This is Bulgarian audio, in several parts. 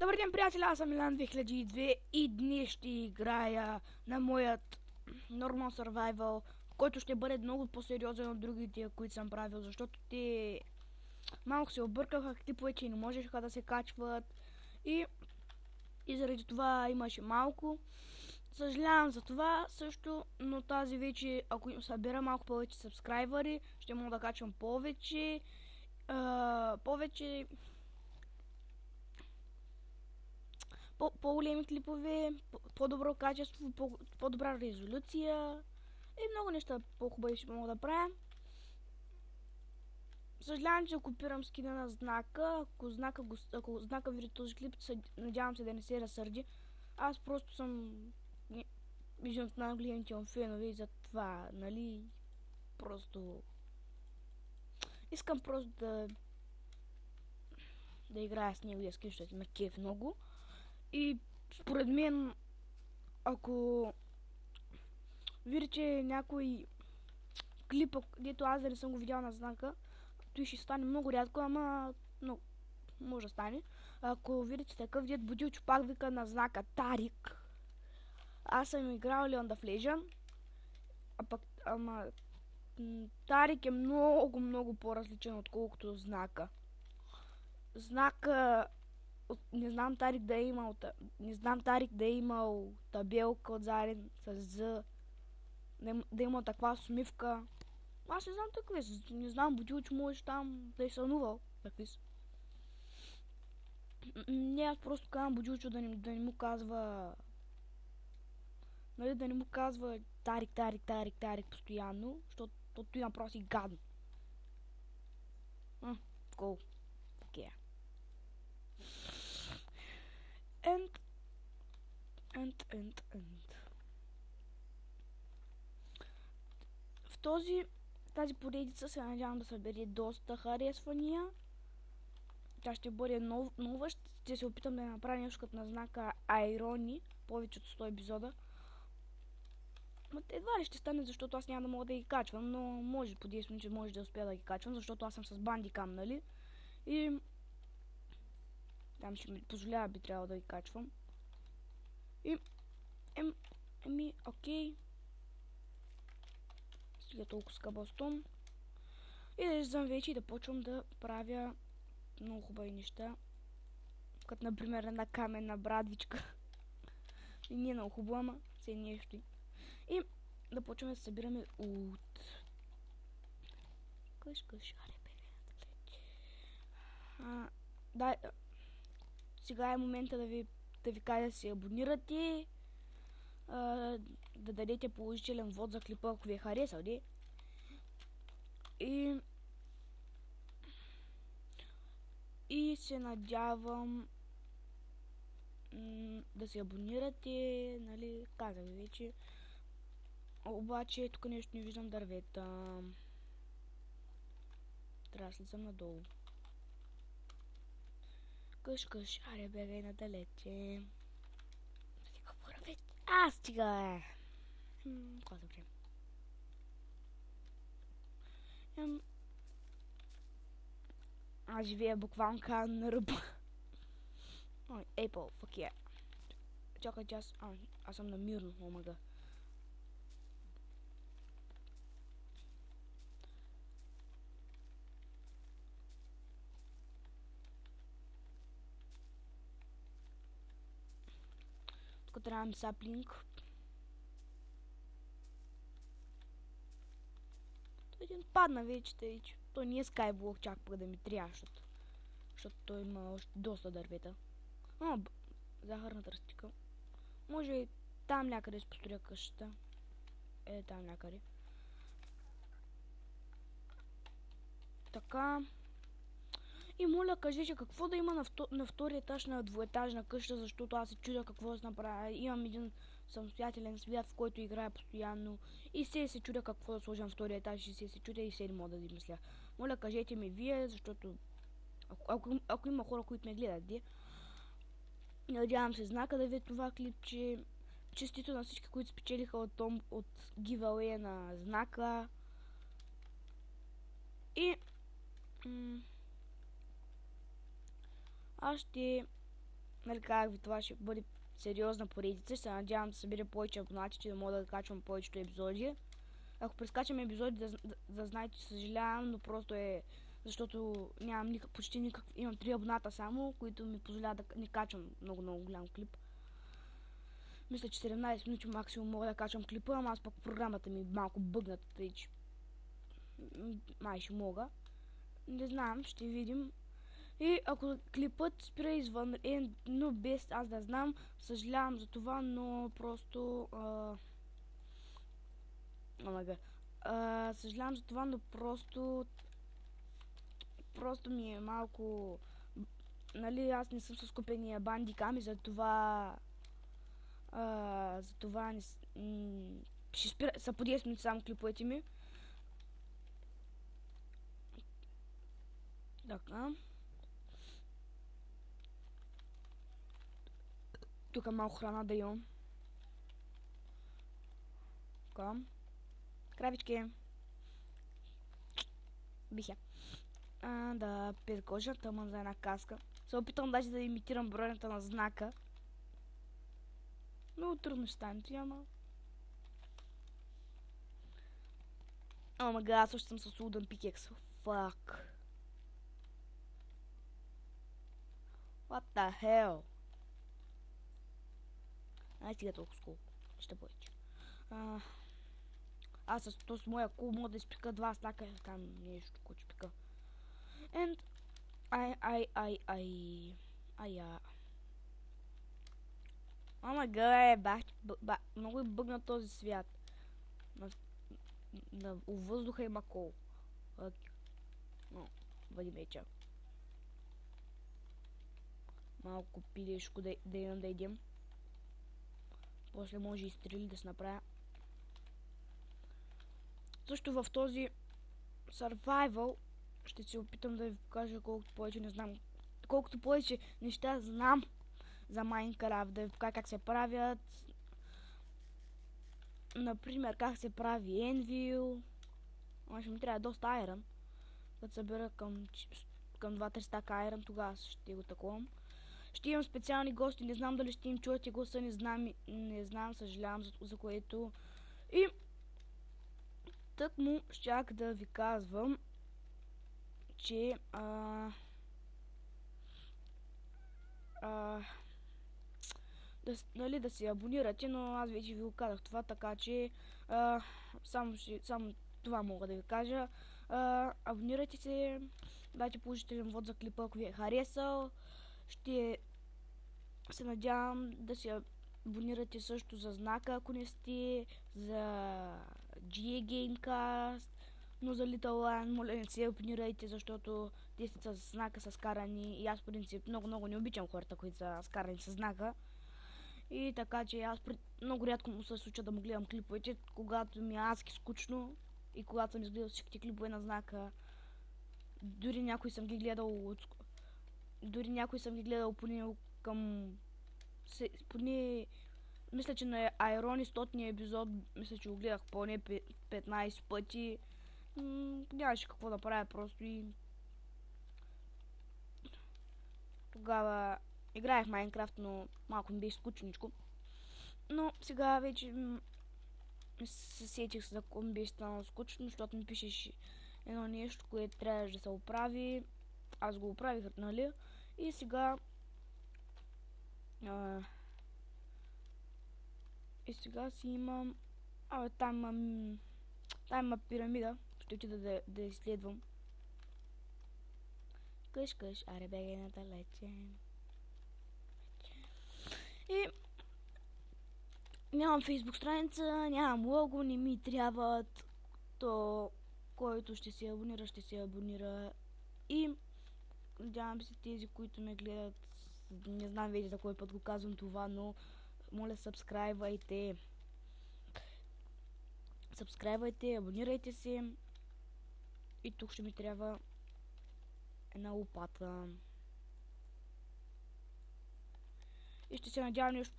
Добър ден, приятели, аз съм Милан 2002 и днес ще играя на моят Normal Survival, който ще бъде много по-сериозен от другите, които съм правил, защото те малко се объркаха клипове, че не можеха да се качват и заради това имаше малко. Съжалявам за това също, но тази вече, ако събера малко повече сабскрайбъри, ще мога да качвам повече по-големи клипове, по-добро качество, по-добра резолюция и много неща по-хубави ще мога да правя. Съжалявам, че копирам скина на знака. Ако знака види този клип, надявам се да не се разсърди. Аз просто съм един от най-големите му фенове и за това, нали, просто искам просто да играя с неговия скин, защото има кеф много. И според мен, ако видите някой клип, дето аз да не съм го видял на знака, той ще стане много рядко, ама може да стане. Ако видите такъв, дед Будилчо пак вика на знака Тарик. Аз съм играл League of Legends, ама Тарик е много по-различен отколкото знака. Знака не знам Тарик да е имал табелка отзаден с З, да има таква смивка. Аз не знам такви са. Не знам, Будилчо може там да е сънувал такви са. Не, аз просто казвам Будилчо да не му казва, нали, да не му казва Тарик постоянно, защото той направо си гадно. Go. Okay. And. В тази поредица се надявам да събере доста харесвания. Тя ще бъде нова. Ще се опитам да я направя нещо като на знака Айрони. Повече от 100 епизода. Едва ли ще стане, защото аз няма да мога да ги качвам, но може по 10 минути може да успея да ги качвам, защото аз съм с бандикам, нали? И там ще ми позволява, би трябвало да ги качвам. И окей. Стига толкова с кабелстон. И да излизам вече и да почвам да правя много хубави неща. Като например една каменна брадвичка. И не е много хубава, ама се нещо. И да почваме да събираме от сега е момента да ви кажа да се абонирате, да дадете положителен вод за клипа, ако ви е харесал, и се надявам да се абонирате, нали, казах ви вече. Обаче тук нещо не виждам дървета. Трябва да слизам надолу. Къш, аре бегай надалече. Какво ръвет? Стига! Какво да правим? Аз живея буквално на ръба. Apple, fuck yeah. Чакай, че аз съм намирно, омага. Тук трябва саплинг. Той един падна вече, тъй че той не е скайблок, чак пък да ми трябва, защото той има още доста дървета. Захарната растика. Може и там някъде се построя къщата. Там някъде. Така. И моля, кажете какво да има на втори етаж на двуетажна къща, защото аз се чудя какво да се направя. Имам един самостоятелен свят, в който играя постоянно. И се чудя какво да сложа на втори етаж, и се чудя и се не мога да измисля. Моля, кажете ми вие, защото ако има хора, които ме гледат, надявам се знака да ви това клипче. Честито на всички, които спечелиха от giveaway на знака. И аз ще нали казах ви, това ще бъде сериозна поредица. Се надявам да събере повече абонати, че да мога да качвам повечето епизоди. Ако прескачам епизоди, да знаете, съжалявам, но просто е защото нямам почти никакъв. Имам 3 абоната само, които ми позволяват да не качвам много голям клип. Мисля, че 17 минути максимум мога да качвам клипа, ама аз пък програмата ми малко бъгнат, тъй че май ще мога. Не знам, ще видим. И ако клипът спира извън, но без аз да знам, съжалявам за това, но просто съжалявам за това, но просто ми е малко, нали, аз не съм с купения бандикам и за това не ще спира, са по 10 минути само клиповете ми. Така. Тук малко храна да имам. Така. Кравички. Бих я. Да перекожа тъмън за една каска. Се опитам даже да имитирам броенето на знака. Много трудно ще стане, ама. Ама аз още съм с удън пикекс. Fuck. What the hell? Ай, стига толкова сколко. Ще повече. Аз с моя кул мога да изпика 2 стака. Там нещо, което ще пика. And Ама гъе, много е бъгна този свят. На въздуха има кол. Вади меча. Малко пилешко да имам да идем. После може и стрели да се направя. Също в този survival ще се опитам да ви покажа колкото повече не знам. Колкото повече неща знам за Майнкрафт, да ви покажа как се правят. Например, как се прави Anvil. Ще ми трябва доста айрън. Като събера към 2-3 стака айрън, тогава ще го таковам. Ще имам специални гости, не знам дали ще им чуете гласа, не знам, съжалявам за което. И тък му щях да ви казвам, че да се абонирате, но аз вече ви го казах това, така че само това мога да ви кажа. Абонирайте се, дайте положителен вод за клипа, ако ви е харесал. Ще се надявам да се абонирате също за знака, ако не сте, за GA Gamecast, но за Little Lion, моля не се абонирайте, защото те са с знака са скарани и аз по принцип много не обичам хората, които са скарани с знака. И така че аз много рядко му се случва да му гледам клиповете, когато ми е адски скучно и когато съм изгледал всичките клипове на знака. Дори някой съм ги гледал поне мисля, че на Айрони 100-ния епизод, мисля, че го гледах поне 15 пъти. Нямаше какво да правя просто и тогава играех Майнкрафт, но малко ми беше скучничко. Но сега вече се сетих за какво ми беше станало скучно, защото ми пишеш едно нещо, което трябваше да се оправи. Аз го оправих, нали? И сега си имам там има пирамида. Ще отида да изследвам. Къш, аре бегай надалече. И нямам фейсбук страница, нямам лого, не ми трябват. То, който ще се абонира, И надявам се тези, които ме гледат, не знам вече за кой път го казвам това, но моля, сабскрайбвайте, абонирайте се. И тук ще ми трябва една лопата. И ще се надявам нещо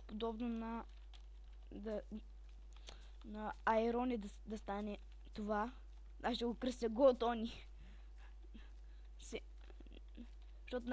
подобно на Айрони да стане това. Аз ще го кръстя Готони. Защото